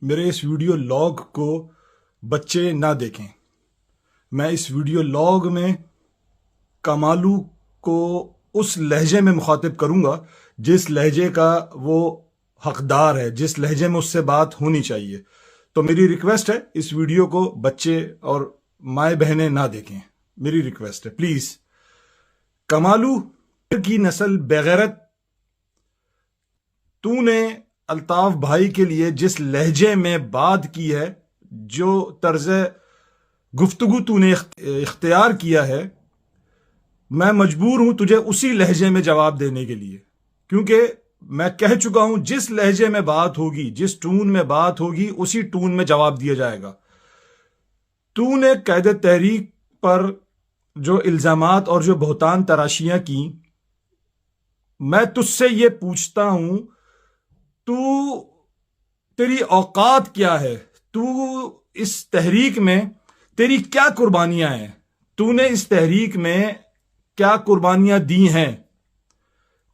मेरे इस video log को बच्चे ना देखें। मैं इस वीडियो लॉग में कमालू को उस लहजे में मुखातिब करूंगा जिस लहजे का वो हकदार है, जिस लहजे में उससे बात होनी चाहिए। तो मेरी रिक्वेस्ट है, इस वीडियो को बच्चे और माए बहनें ना देखें। मेरी रिक्वेस्ट है प्लीज। कमालू की नस्ल बेगैरत, तूने अल्ताफ भाई के लिए जिस लहजे में बात की है, जो तर्ज गुफ्तगू तूने इख्तियार किया है, मैं मजबूर हूं तुझे उसी लहजे में जवाब देने के लिए, क्योंकि मैं कह चुका हूं जिस लहजे में बात होगी, जिस टून में बात होगी, उसी टून में जवाब दिया जाएगा। तूने कैद तहरीक पर जो इल्जामात और जो बहुतान तराशियां की, मैं तुझसे ये पूछता हूं, तेरी औकात क्या है? तू इस तहरीक में तेरी क्या कुर्बानियां हैं? तूने इस तहरीक में क्या कुर्बानियां दी हैं?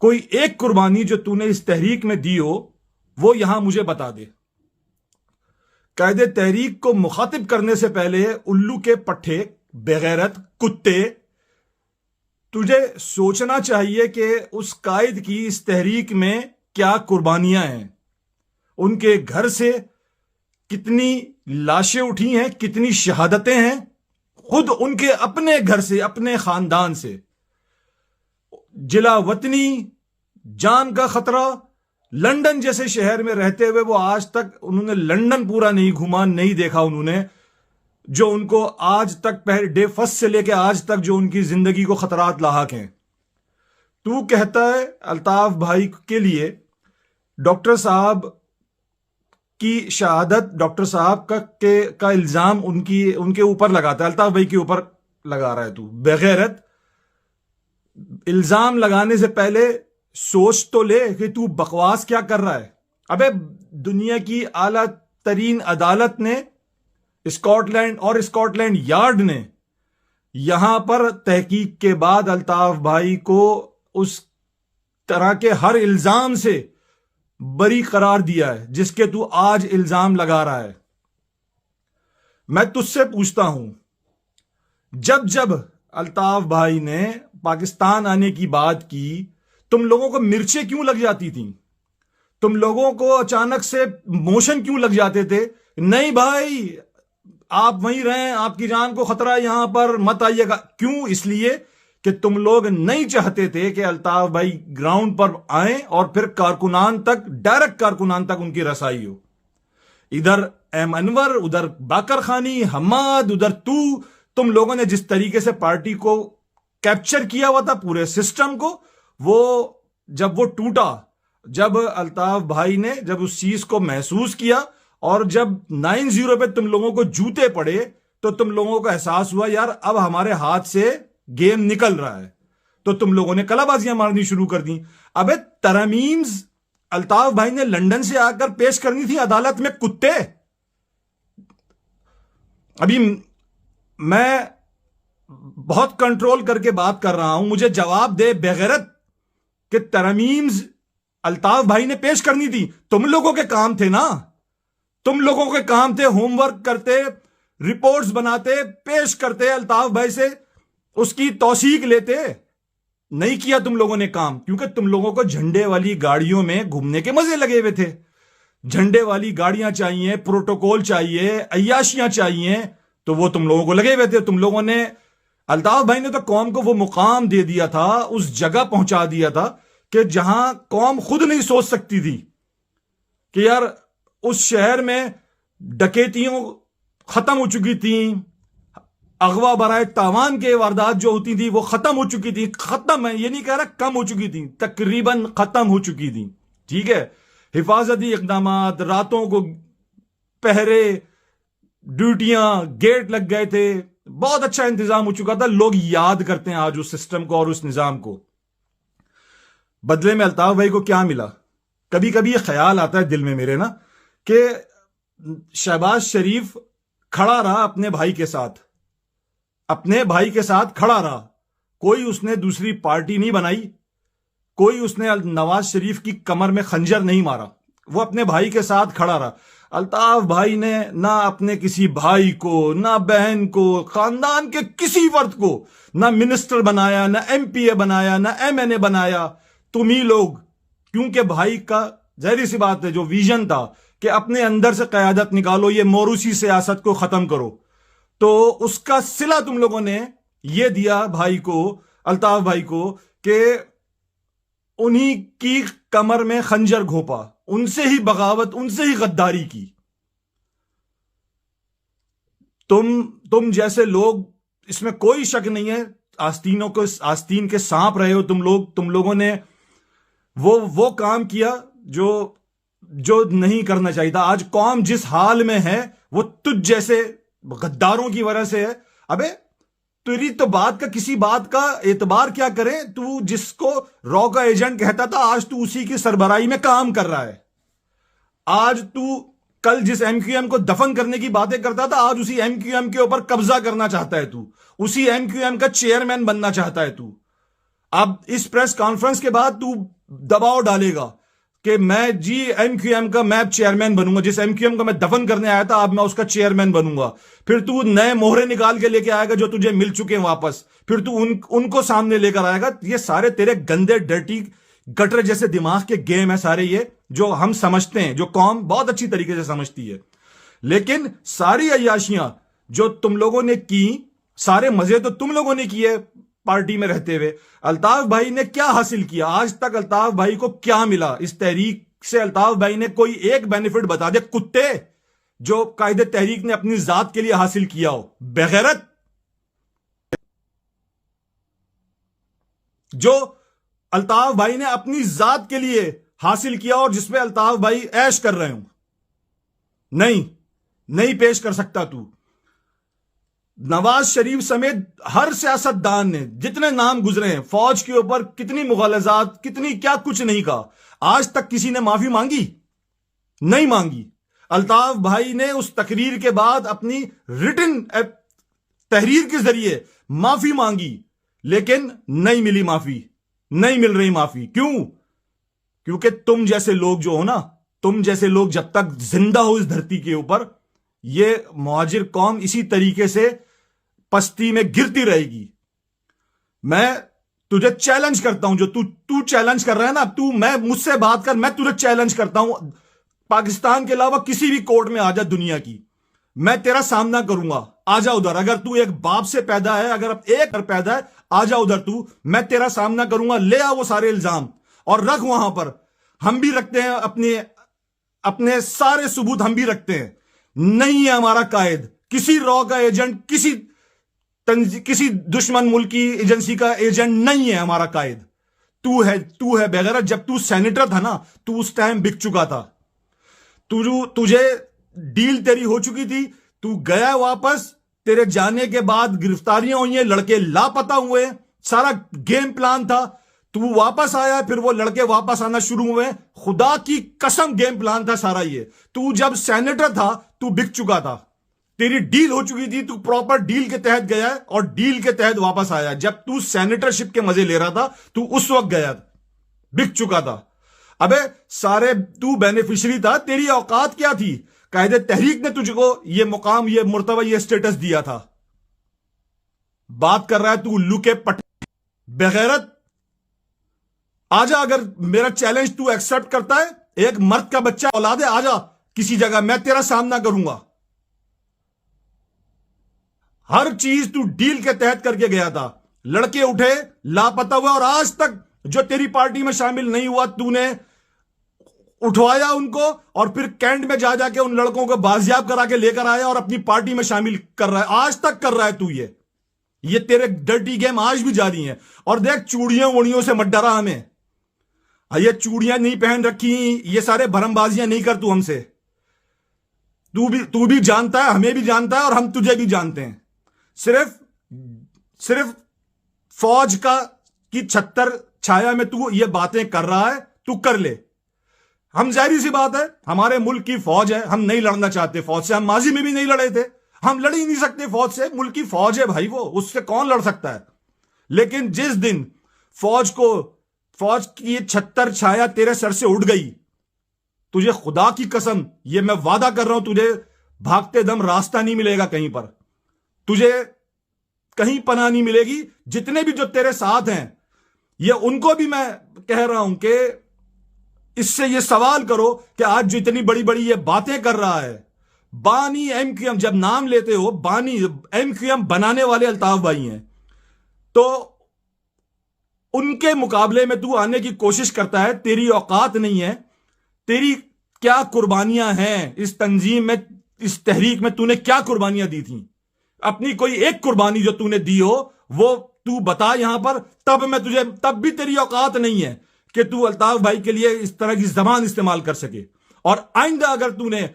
कोई एक कुर्बानी जो तूने इस तहरीक में दी हो वो यहां मुझे बता दे। कायदे तहरीक को मुखातिब करने से पहले उल्लू के पट्टे, बेगैरत कुत्ते, तुझे सोचना चाहिए कि उस कायद की इस तहरीक में क्या कुर्बानियां हैं। उनके घर से कितनी लाशें उठी हैं, कितनी शहादतें हैं, खुद उनके अपने घर से, अपने खानदान से। जिला वतनी, जान का खतरा। लंदन जैसे शहर में रहते हुए वो आज तक उन्होंने लंदन पूरा नहीं घुमा, नहीं देखा उन्होंने, जो उनको आज तक पहले डे फर्स्ट से लेकर आज तक जो उनकी जिंदगी को खतरात लाहक हैं। तू कहता है अल्ताफ भाई के लिए डॉक्टर साहब की शहादत, डॉक्टर साहब का इल्जाम उनके ऊपर लगाता है, अल्ताफ भाई के ऊपर लगा रहा है। तू बेगैरत, इल्जाम लगाने से पहले सोच तो ले कि तू बकवास क्या कर रहा है। अबे दुनिया की आला तरीन अदालत ने, स्कॉटलैंड और स्कॉटलैंड यार्ड ने यहां पर तहकीक के बाद अल्ताफ भाई को उस तरह के हर इल्जाम से बरी करार दिया है जिसके तू आज इल्जाम लगा रहा है। मैं तुझसे पूछता हूं, जब जब अल्ताफ भाई ने पाकिस्तान आने की बात की, तुम लोगों को मिर्चें क्यों लग जाती थी? तुम लोगों को अचानक से मोशन क्यों लग जाते थे? नहीं भाई, आप वहीं रहें, आपकी जान को खतरा है, यहां पर मत आइएगा। क्यों? इसलिए कि तुम लोग नहीं चाहते थे कि अल्ताफ भाई ग्राउंड पर आए और फिर कारकुनान तक, डायरेक्ट कारकुनान तक उनकी रसाई हो। इधर एम अनवर, उधर बाकर खानी, हम्माद, उधर तुम लोगों ने जिस तरीके से पार्टी को कैप्चर किया हुआ था, पूरे सिस्टम को, वो जब वो टूटा, जब अल्ताफ भाई ने जब उस चीज को महसूस किया और जब 9-0 पे तुम लोगों को जूते पड़े, तो तुम लोगों को एहसास हुआ यार अब हमारे हाथ से गेम निकल रहा है। तो तुम लोगों ने कलाबाजियां मारनी शुरू कर दी। अबे तरमीम्स अल्ताफ भाई ने लंदन से आकर पेश करनी थी अदालत में, कुत्ते। अभी मैं बहुत कंट्रोल करके बात कर रहा हूं, मुझे जवाब दे बेगैरत कि तरमीम्स अल्ताफ भाई ने पेश करनी थी। तुम लोगों के काम थे ना, तुम लोगों के काम थे, होमवर्क करते, रिपोर्ट्स बनाते, पेश करते, अल्ताफ भाई से उसकी तौसीक लेते। नहीं किया तुम लोगों ने काम, क्योंकि तुम लोगों को झंडे वाली गाड़ियों में घूमने के मजे लगे हुए थे। झंडे वाली गाड़ियां चाहिए, प्रोटोकॉल चाहिए, अय्याशियां चाहिए, तो वो तुम लोगों को लगे हुए थे। तुम लोगों ने, अल्ताफ भाई ने तो कौम को वो मुकाम दे दिया था, उस जगह पहुंचा दिया था कि जहां कौम खुद नहीं सोच सकती थी कि यार उस शहर में डकैतियों खत्म हो चुकी थी, अगवा बराए तावान के वारदात जो होती थी वो खत्म हो चुकी थी। खत्म है, ये नहीं कह रहा कम हो चुकी थी, तकरीबन खत्म हो चुकी थी। ठीक है, हिफाजती इकदाम, रातों को पहरे, ड्यूटियां, गेट लग गए थे, बहुत अच्छा इंतजाम हो चुका था। लोग याद करते हैं आज उस सिस्टम को और उस निजाम को। बदले में अल्ताफ भाई को क्या मिला? कभी कभी ये ख्याल आता है दिल में मेरे ना कि शहबाज शरीफ खड़ा रहा अपने भाई के साथ, अपने भाई के साथ खड़ा रहा। कोई उसने दूसरी पार्टी नहीं बनाई, कोई उसने नवाज शरीफ की कमर में खंजर नहीं मारा, वो अपने भाई के साथ खड़ा रहा। अल्ताफ भाई ने ना अपने किसी भाई को, ना बहन को, खानदान के किसी फर्द को ना मिनिस्टर बनाया, ना एमपीए बनाया, ना एमएनए बनाया। तुम ही लोग, क्योंकि भाई का जाहिर सी बात है जो विजन था कि अपने अंदर से कयादत निकालो, ये मोरूसी सियासत को खत्म करो, तो उसका सिला तुम लोगों ने ये दिया भाई को, अल्ताफ भाई को, कि उन्हीं की कमर में खंजर घोंपा, उनसे ही बगावत, उनसे ही गद्दारी की। तुम जैसे लोग, इसमें कोई शक नहीं है, आस्तीन के सांप रहे हो तुम लोग। तुम लोगों ने वो काम किया जो जो नहीं करना चाहिए था। आज कौम जिस हाल में है वो तुझ जैसे गद्दारों की वजह से है। अबे तेरी तो बात का, किसी बात का एतबार क्या करें? तू जिसको रॉ का एजेंट कहता था, आज तू उसी की सरबराही में काम कर रहा है। आज तू कल जिस एमक्यूएम को दफन करने की बातें करता था, आज उसी एमक्यूएम के ऊपर कब्जा करना चाहता है तू, उसी एमक्यूएम का चेयरमैन बनना चाहता है तू। अब इस प्रेस कॉन्फ्रेंस के बाद तू दबाव डालेगा कि मैं जी एमक्यूएम का मैं चेयरमैन बनूंगा, जिस एमक्यूएम को मैं दफन करने आया था अब मैं उसका चेयरमैन बनूंगा। फिर तू नए मोहरे निकाल के लेके आएगा जो तुझे मिल चुके हैं वापस, फिर तू उनको सामने लेकर आएगा। ये सारे तेरे गंदे डर्टी गटर जैसे दिमाग के गेम है सारे, ये जो हम समझते हैं, जो कौम बहुत अच्छी तरीके से समझती है। लेकिन सारी अय्याशियां जो तुम लोगों ने की, सारे मजे तो तुम लोगों ने किए पार्टी में रहते हुए। अल्ताफ भाई ने क्या हासिल किया आज तक? अल्ताफ भाई को क्या मिला इस तहरीक से? अल्ताफ भाई ने कोई एक बेनिफिट बता दे कुत्ते, जो कायदे तहरीक ने अपनी जात के लिए हासिल किया हो। बेगैरत जो अल्ताफ भाई ने अपनी जात के लिए हासिल किया और जिसमें अल्ताफ भाई ऐश कर रहे हो, नहीं पेश कर सकता तू। नवाज शरीफ समेत हर सियासतदान ने जितने नाम गुजरे हैं, फौज के ऊपर कितनी मुगालजात, कितनी क्या कुछ नहीं कहा, आज तक किसी ने माफी मांगी? नहीं मांगी। अल्ताफ भाई ने उस तकरीर के बाद अपनी रिटन तहरीर के जरिए माफी मांगी, लेकिन नहीं मिली माफी, नहीं मिल रही माफी। क्यों? क्योंकि तुम जैसे लोग जो हो ना, तुम जैसे लोग जब तक जिंदा हो इस धरती के ऊपर, ये मुहाजिर कौम इसी तरीके से पस्ती में गिरती रहेगी। मैं तुझे चैलेंज करता हूं, जो तू चैलेंज कर रहा है ना, मैं मुझसे बात कर, मैं तुझे चैलेंज करता हूं, पाकिस्तान के अलावा किसी भी कोर्ट में आ जा दुनिया की, मैं तेरा सामना करूंगा। आ जा उधर, अगर तू एक बाप से पैदा है, अगर एक पैदा है, आ जा उधर तू, मैं तेरा सामना करूंगा। ले आ वो सारे इल्जाम और रख वहां पर। हम भी रखते हैं अपने सारे सबूत, हम भी रखते हैं। नहीं है हमारा कायद किसी रॉ का एजेंट, किसी दुश्मन मुल्क की एजेंसी का एजेंट नहीं है हमारा कायद। तू है बेगैरत। जब तू सेनेटर था ना, तू उस टाइम बिक चुका था। तुझे डील तेरी हो चुकी थी, तू गया वापस। तेरे जाने के बाद गिरफ्तारियां हुई हैं, लड़के लापता हुए, सारा गेम प्लान था। तू वापस आया, फिर वो लड़के वापस आना शुरू हुए। खुदा की कसम गेम प्लान था सारा ये। तू जब सेनेटर था तू बिक चुका था, तेरी डील हो चुकी थी, तू प्रॉपर डील के तहत गया और डील के तहत वापस आया। जब तू सेनेटरशिप के मजे ले रहा था, तू उस वक्त गया, बिक चुका था। अबे सारे तू बेनिफिशियरी था, तेरी औकात क्या थी? कायदे तहरीक ने तुझको ये मुकाम, ये मुर्तबा, ये स्टेटस दिया था। बात कर रहा है तू उल्लू के पट बेगैरत। आजा, अगर मेरा चैलेंज तू एक्सेप्ट करता है, एक मर्द का बच्चा औलादे, आजा किसी जगह, मैं तेरा सामना करूंगा। हर चीज तू डील के तहत करके गया था। लड़के उठे, लापता हुआ, और आज तक जो तेरी पार्टी में शामिल नहीं हुआ, तूने उठवाया उनको और फिर कैंट में जा जाके उन लड़कों को बाजियाब करा के लेकर आया और अपनी पार्टी में शामिल कर रहा है। आज तक कर रहा है तू ये तेरे डर्टी गेम आज भी जारी हैं। और देख, चूड़ियों उड़ियों से मत डरा हमें। ये चूड़ियां नहीं पहन रखी, ये सारे भरमबाजियां नहीं कर तू हमसे। तू भी जानता है, हमें भी जानता है, और हम तुझे भी जानते हैं। सिर्फ फौज की छत्तर छाया में तू ये बातें कर रहा है, तू कर ले। हम, जाहिर सी बात है, हमारे मुल्क की फौज है, हम नहीं लड़ना चाहते फौज से। हम माजी में भी नहीं लड़े थे, हम लड़ ही नहीं सकते फौज से। मुल्क की फौज है भाई, वो उससे कौन लड़ सकता है? लेकिन जिस दिन फौज की छत्तर छाया तेरे सर से उड़ गई, तुझे खुदा की कसम, ये मैं वादा कर रहा हूं, तुझे भागते दम रास्ता नहीं मिलेगा कहीं पर, तुझे कहीं पनाह नहीं मिलेगी। जितने भी जो तेरे साथ हैं, ये उनको भी मैं कह रहा हूं कि इससे ये सवाल करो कि आज जो इतनी बड़ी बड़ी ये बातें कर रहा है, बानी एमक्यूएम, जब नाम लेते हो बानी एमक्यूएम बनाने वाले अल्ताफ भाई हैं, तो उनके मुकाबले में तू आने की कोशिश करता है। तेरी औकात नहीं है। तेरी क्या कुर्बानियां हैं इस तंजीम में, इस तहरीक में तूने क्या कुर्बानियां दी थी? अपनी कोई एक कुर्बानी जो तूने दी हो वो तू बता यहां पर, तब भी तेरी औकात नहीं है कि तू अल्ताफ भाई के लिए इस तरह की जबान इस्तेमाल कर सके। और आइंदा अगर तूने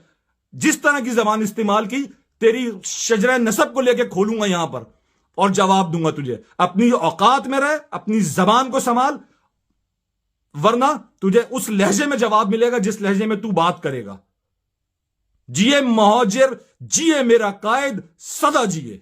जिस तरह की जबान इस्तेमाल की, तेरी शजरा नसब को लेकर खोलूंगा यहां पर और जवाब दूंगा तुझे। अपनी औकात में रह, अपनी जबान को संभाल, वरना तुझे उस लहजे में जवाब मिलेगा जिस लहजे में तू बात करेगा। जिए मुहाजिर, जिए मेरा कायद, सदा जिए।